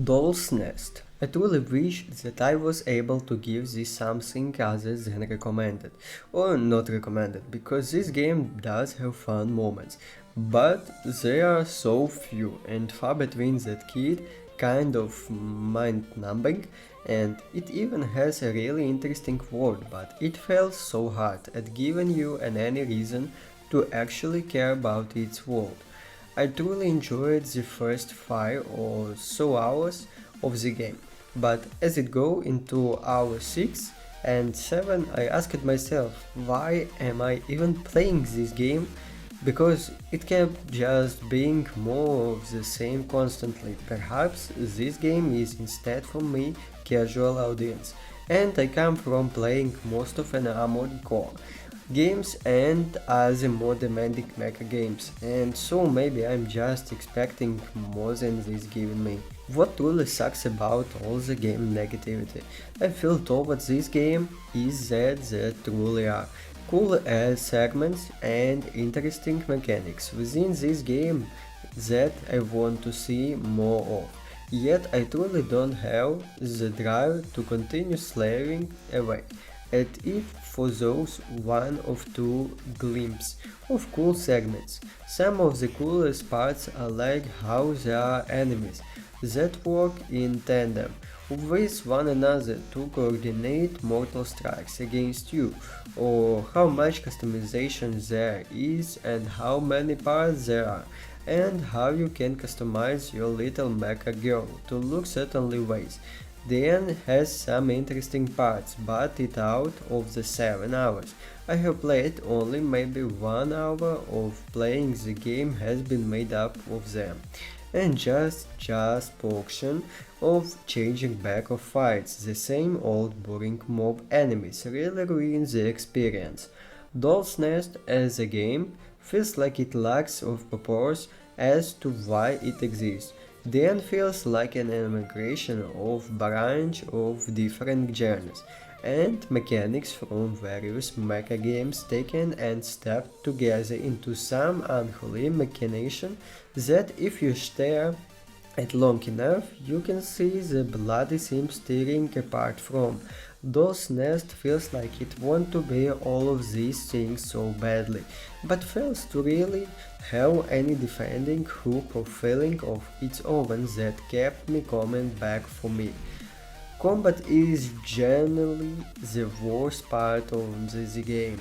Doll's Nest. I truly wish that I was able to give this something other than recommended, or not recommended, because this game does have fun moments, but they are so few and far between that kid kind of mind-numbing, and it even has a really interesting world, but it fails so hard at giving you any reason to actually care about its world. I truly enjoyed the first 5 or so hours of the game, but as it go into hour 6 and 7 I asked myself why am I even playing this game, because it kept just being more of the same constantly. Perhaps this game is instead for me casual audience, and I come from playing most of an armored core games and other more demanding mecha games, and so maybe I'm just expecting more than this giving me. What truly sucks about all the game negativity I feel towards this game is that there truly are cool ass segments and interesting mechanics within this game that I want to see more of. Yet I truly don't have the drive to continue slaving away at it for those one or two glimpses of cool segments. Some of the coolest parts are like how there are enemies that work in tandem with one another to coordinate mortal strikes against you, or how much customization there is and how many parts there are, and how you can customize your little mecha girl to look certain ways. The end has some interesting parts, but it out of the 7 hours I have played, only maybe 1 hour of playing the game has been made up of them, and just portion of changing back of fights, the same old boring mob enemies really ruins the experience. Doll's Nest as a game feels like it lacks of purpose as to why it exists. The end feels like an amalgamation of branch of different genres and mechanics from various mecha games taken and stepped together into some unholy machination that if you stare at long enough you can see the bloody seams tearing apart from. Those Nest feels like it want to be all of these things so badly, but fails to really have any defending hook or feeling of its own that kept me coming back for me. Combat is generally the worst part of the game,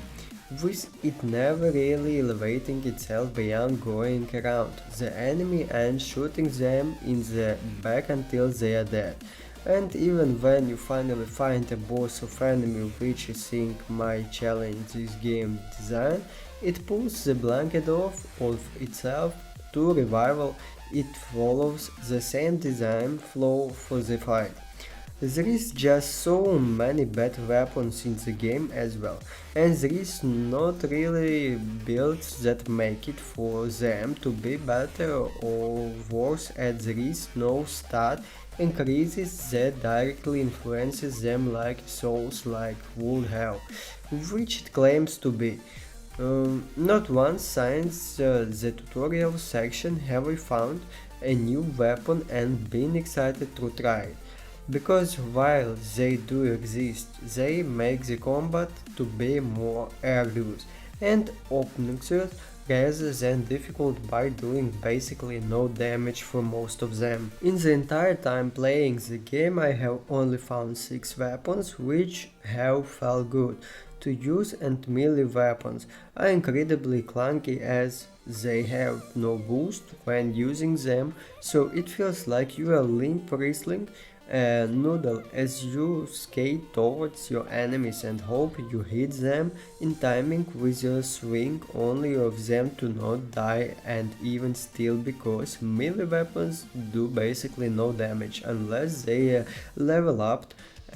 with it never really elevating itself beyond going around the enemy and shooting them in the back until they are dead. And even when you finally find a boss of enemy which you think might challenge this game design, it pulls the blanket off of itself to revival. It follows the same design flow for the fight. There is just so many bad weapons in the game as well, and there is not really builds that make it for them to be better or worse, as there is no stat increases that directly influences them like souls like would have, which it claims to be. Not once since the tutorial section have I found a new weapon and been excited to try it, because while they do exist, they make the combat to be more arduous and obnoxious rather than difficult by doing basically no damage for most of them. In the entire time playing the game I have only found 6 weapons which have felt good to use, and melee weapons are incredibly clunky as they have no boost when using them, so it feels like you are limp wrestling a noodle as you skate towards your enemies and hope you hit them in timing with your swing, only of them to not die, and even still because melee weapons do basically no damage unless they level up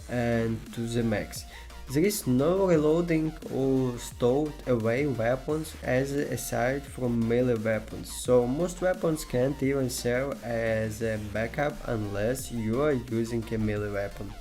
and to the max. There is no reloading or stowed away weapons as aside from melee weapons, so most weapons can't even serve as a backup unless you are using a melee weapon.